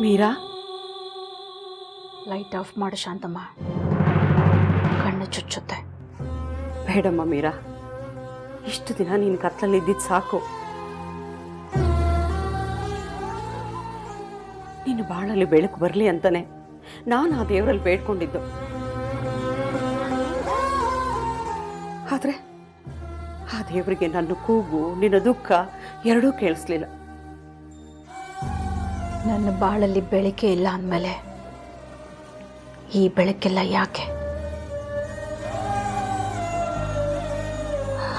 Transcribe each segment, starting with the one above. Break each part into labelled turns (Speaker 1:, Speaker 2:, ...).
Speaker 1: Meera,
Speaker 2: light off ಮಾಡು ಶಾಂತಮ್ಮ, ಕಣ್ಣು ಚುಚ್ಚುತ್ತೆ.
Speaker 1: ಬೇಡಮ್ಮ ಮೀರಾ, ಇಷ್ಟು ದಿನ ನೀನು ಕತ್ತಲಲ್ಲಿ ಇದ್ದಿದ್ದು ಸಾಕು. ನೀನು ಬಾಳಲ್ಲಿ ಬೆಳಕು ಬರಲಿ ಅಂತಾನೆ ನಾನು ಆ ದೇವರಲ್ಲಿ ಬೇಡ್ಕೊಂಡಿದ್ದು. ಆದ್ರೆ ಆ ದೇವರಿಗೆ ನನ್ನ ಕೂಗು, ನಿನ್ನ ದುಃಖ ಎರಡೂ ಕೇಳಿಸ್ಲಿಲ್ಲ.
Speaker 2: ನನ್ನ ಬಾಳಲ್ಲಿ ಬೆಳಕೆ ಇಲ್ಲ ಅಂದಮೇಲೆ ಈ ಬೆಳಕೆಲ್ಲ ಯಾಕೆ?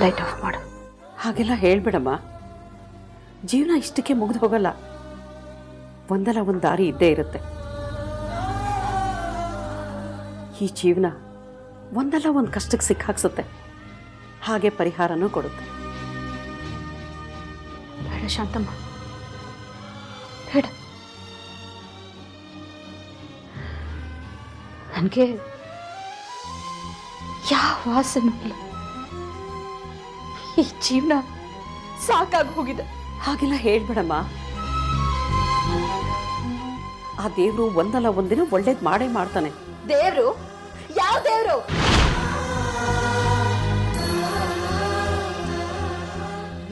Speaker 2: ಲೈಟ್ ಆಫ್ ಮಾಡು.
Speaker 1: ಹಾಗೆಲ್ಲ ಹೇಳ್ಬೇಡಮ್ಮ. ಜೀವನ ಇಷ್ಟಕ್ಕೆ ಮುಗಿದು ಹೋಗಲ್ಲ. ಒಂದಲ್ಲ ಒಂದು ದಾರಿ ಇದ್ದೇ ಇರುತ್ತೆ. ಈ ಜೀವನ ಒಂದಲ್ಲ ಒಂದು ಕಷ್ಟಕ್ಕೆ ಸಿಕ್ಕಾಕ್ಸುತ್ತೆ, ಹಾಗೆ ಪರಿಹಾರನೂ ಕೊಡುತ್ತೆ.
Speaker 2: ಬೇಡ ಶಾಂತಮ್ಮ, ಬೇಡ. ನನಗೆ ಯಾವ ವಾಸನೂ ಇಲ್ಲ. ಈ ಜೀವನ ಸಾಕಾಗಿ ಹೋಗಿದೆ.
Speaker 1: ಹಾಗೆಲ್ಲ ಹೇಳ್ಬೇಡಮ್ಮ. ಆ ದೇವರು ಒಂದಲ್ಲ ಒಂದಿನ ಒಳ್ಳೇದು ಮಾಡೇ ಮಾಡ್ತಾನೆ.
Speaker 2: ದೇವ್ರು? ಯಾವ ದೇವ್ರು?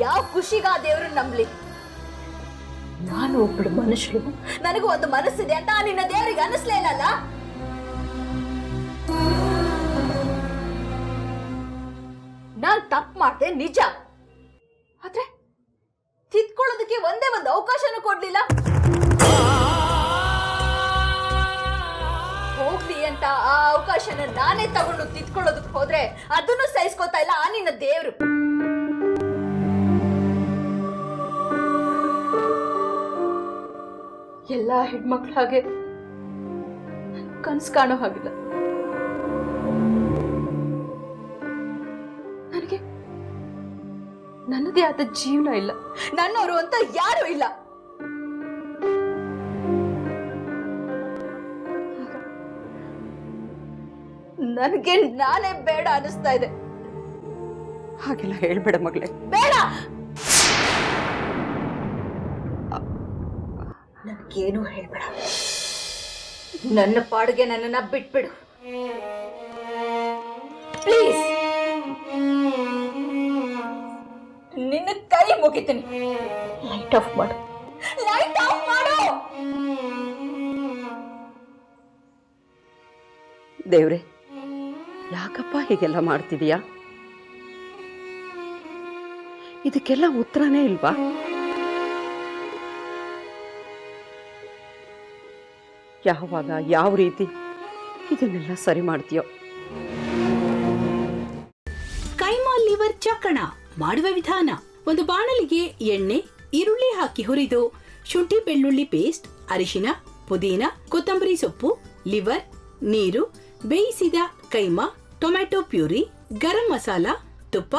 Speaker 2: ಯಾವ ಖುಷಿಗ ಆ ದೇವ್ರನ್ನ ನಂಬಲಿ? ನಾನು ಒಬ್ಬಳು ಮನುಷ್ಯರು, ನನಗೂ ಒಂದು ಮನಸ್ಸಿದೆ ಅಂತ ನಿನ್ನ ದೇವರಿಗೆ ಅನಿಸ್ಲೇ ಇಲ್ಲಲ್ಲ? ನಾನ್ ತಪ್ಪು ಮಾಡ್ದೆ ನಿಜ, ಆದ್ರೆ ತಿದ್ಕೊಳ್ಳೋದಕ್ಕೆ ಒಂದೇ ಒಂದು ಅವಕಾಶನೂ ಕೊಡ್ಲಿಲ್ಲ. ಹೋಗ್ಲಿ ಅಂತ ಆ ಅವಕಾಶನ ನಾನೇ ತಗೊಂಡು ತಿದ್ಕೊಳ್ಳೋದಕ್ಕೆ ಹೋದ್ರೆ ಅದನ್ನು ಸಹಿಸ್ಕೋತಾ ಇಲ್ಲ ಆ ನಿನ್ನ ದೇವ್ರು. ಎಲ್ಲಾ ಹೆಣ್ಮಕ್ಳ ಹಾಗೆ ಕನ್ಸು ಕಾಣೋ ಹಾಗಿಲ್ಲ. ನನಗೆ ನನ್ನದೇ ಆದ ಜೀವನ ಇಲ್ಲ, ನನ್ನವರು ಅಂತ ಯಾರು ಇಲ್ಲ. ನನಗೆ ನಾನೇ ಬೇಡ ಅನಿಸ್ತಾ ಇದೆ.
Speaker 1: ಹಾಗೆಲ್ಲ ಹೇಳ್ಬೇಡ ಮಗಳೇ.
Speaker 2: ಬೇಡ, ನನಗೇನು ಹೇಳ್ಬೇಡ. ನನ್ನ ಪಾಡಿಗೆ ನನ್ನನ್ನ ಬಿಟ್ಬಿಡು ಪ್ಲೀಸ್. ನಿನ್ನ ಕೈ ಮುಗಿತೀನಿ. ಲೈಟ್ ಆಫ್ ಮಾಡು, ಲೈಟ್ ಆಫ್ ಮಾಡು.
Speaker 1: ದೇವ್ರೆ, ಯಾಕಪ್ಪ ಹೀಗೆಲ್ಲ ಮಾಡ್ತಿದೀಯಾ? ಇದಕ್ಕೆಲ್ಲ ಉತ್ತರನೇ ಇಲ್ವಾ? ಯಾವಾಗ ಯಾವ ರೀತಿ ಇದನ್ನೆಲ್ಲ ಸರಿ ಮಾಡ್ತೀಯೋ?
Speaker 3: ಕೈಮಾ ಲಿವರ್ ಚಕ್ಕಣ ಮಾಡುವ ವಿಧಾನ: ಒಂದು ಬಾಣಲಿಗೆ ಎಣ್ಣೆ, ಈರುಳ್ಳಿ ಹಾಕಿ ಹುರಿದು ಶುಂಠಿ ಬೆಳ್ಳುಳ್ಳಿ ಪೇಸ್ಟ್, ಅರಿಶಿನ, ಪುದೀನ, ಕೊತ್ತಂಬರಿ ಸೊಪ್ಪು, ಲಿವರ್, ನೀರು, ಬೇಯಿಸಿದ ಕೈಮಾ, ಟೊಮ್ಯಾಟೊ ಪ್ಯೂರಿ, ಗರಂ ಮಸಾಲ, ತುಪ್ಪ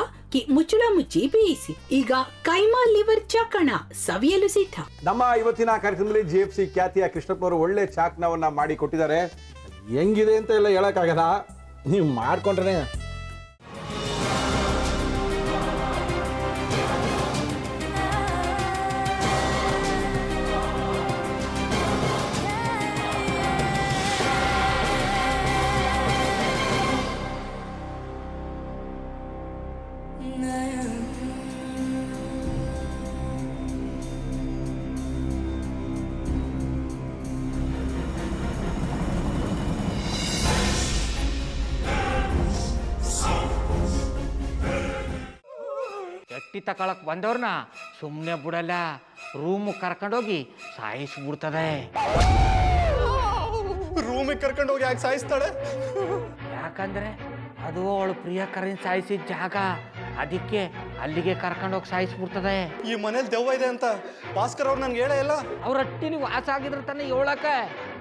Speaker 3: ಮುಚ್ಚಳ ಮುಚ್ಚಿ ಬೇಯಿಸಿ. ಈಗ ಕೈಮಾ ಲಿವರ್ ಚಾಕಣ ಸವಿಯಲು ಸಿದ್ಧ.
Speaker 4: ನಮ್ಮ ಇವತ್ತಿನ ಕಾರ್ಯಕ್ರಮದಲ್ಲಿ GFC ಖ್ಯಾತಿಯ ಕೃಷ್ಣಪ್ಪನವರು ಒಳ್ಳೆ ಚಾಕ್ನವನ್ನ ಮಾಡಿ ಕೊಟ್ಟಿದ್ದಾರೆ. ಹೆಂಗಿದೆ ಅಂತ ಎಲ್ಲ ಹೇಳಕ್ಕಾಗಲ್ಲ, ನೀವು ಮಾಡ್ಕೊಂಡ್ರೆ.
Speaker 5: ಎಟ್ಟಿ ತಕೊಳಕ್ ಬಂದವ್ರನ್ನ ಸುಮ್ಮನೆ ಬಿಡಲ್ಲ, ರೂಮ್ ಕರ್ಕೊಂಡೋಗಿ ಸಾಯಿಸ್ಬಿಡ್ತದೆ.
Speaker 6: ರೂಮಿಗೆ ಕರ್ಕೊಂಡೋಗಿ ಯಾಕೆ ಸಾಯಿಸ್ತಾಳೆ?
Speaker 5: ಯಾಕಂದ್ರೆ ಅದು ಅವಳು ಪ್ರಿಯಕರನ್ ಸಾಯಿಸಿದ ಜಾಗ, ಅದಕ್ಕೆ ಅಲ್ಲಿಗೆ ಕರ್ಕೊಂಡೋಗಿ ಸಾಯಿಸ್ಬಿಡ್ತದೆ.
Speaker 6: ಈ ಮನೇಲಿ ದೆವ್ವ ಇದೆ ಅಂತ ಭಾಸ್ಕರ್ ಅವ್ರು ನನ್ಗೆ ಹೇಳೇ ಇಲ್ಲ.
Speaker 5: ಅವ್ರ ಹಟ್ಟಿಲಿ ವಾಸ ಆಗಿದ್ರ ತಾನೆ ಹೇಳಕ.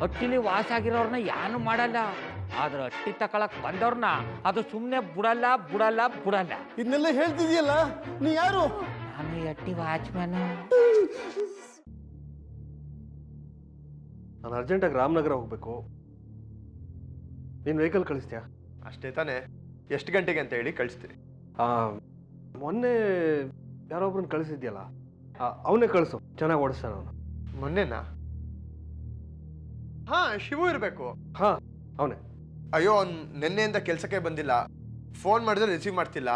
Speaker 5: ಹಟ್ಟಿಲಿ ವಾಸ ಆಗಿರೋರ್ನ ಯಾನು ಮಾಡಲ್ಲ, ಆದ್ರೆ ಹಟ್ಟಿ ತಕೊಳಕ್ ಬಂದವ್ರನ್ನ ಅದು ಸುಮ್ಮನೆ ಬಿಡಲ್ಲ ಬಿಡಲ್ಲ ಬಿಡಲ್ಲ.
Speaker 6: ಇದನ್ನೆಲ್ಲ ಹೇಳ್ತಿದ್ಯಲ್ಲ, ನೀ ಯಾರು?
Speaker 5: ನಾನು ಹಟ್ಟಿ ವಾಚ್ಮ್ಯಾನು.
Speaker 7: ನಾನು ಅರ್ಜೆಂಟಾಗಿ ರಾಮನಗರ ಹೋಗ್ಬೇಕು. ನೀನು ವೆಹಿಕಲ್ ಕಳಿಸ್ತೀಯಾ?
Speaker 6: ಅಷ್ಟೇ ತಾನೆ, ಎಷ್ಟು ಗಂಟೆಗೆ ಅಂತ ಹೇಳಿ ಕಳಿಸ್ತೀರಿ.
Speaker 7: ಮೊನ್ನೆ ಯಾರೊಬ್ರನ್ನ ಕಳಿಸಿದ್ಯಲ್ಲ, ಅವನೇ ಕಳಿಸು, ಚೆನ್ನಾಗಿ ಓಡಿಸ್ತಾನೆ ಅವನು.
Speaker 6: ಮೊನ್ನೆನಾ? ಹಾ ಶಿವು ಇರಬೇಕು.
Speaker 7: ಹಾ ಅವನೇ.
Speaker 6: ಅಯ್ಯೋ ಅವ್ನು ನಿನ್ನೆಯಿಂದ ಕೆಲಸಕ್ಕೆ ಬಂದಿಲ್ಲ. ಫೋನ್ ಮಾಡಿದ್ರೆ ರಿಸೀವ್ ಮಾಡ್ತಿಲ್ಲ.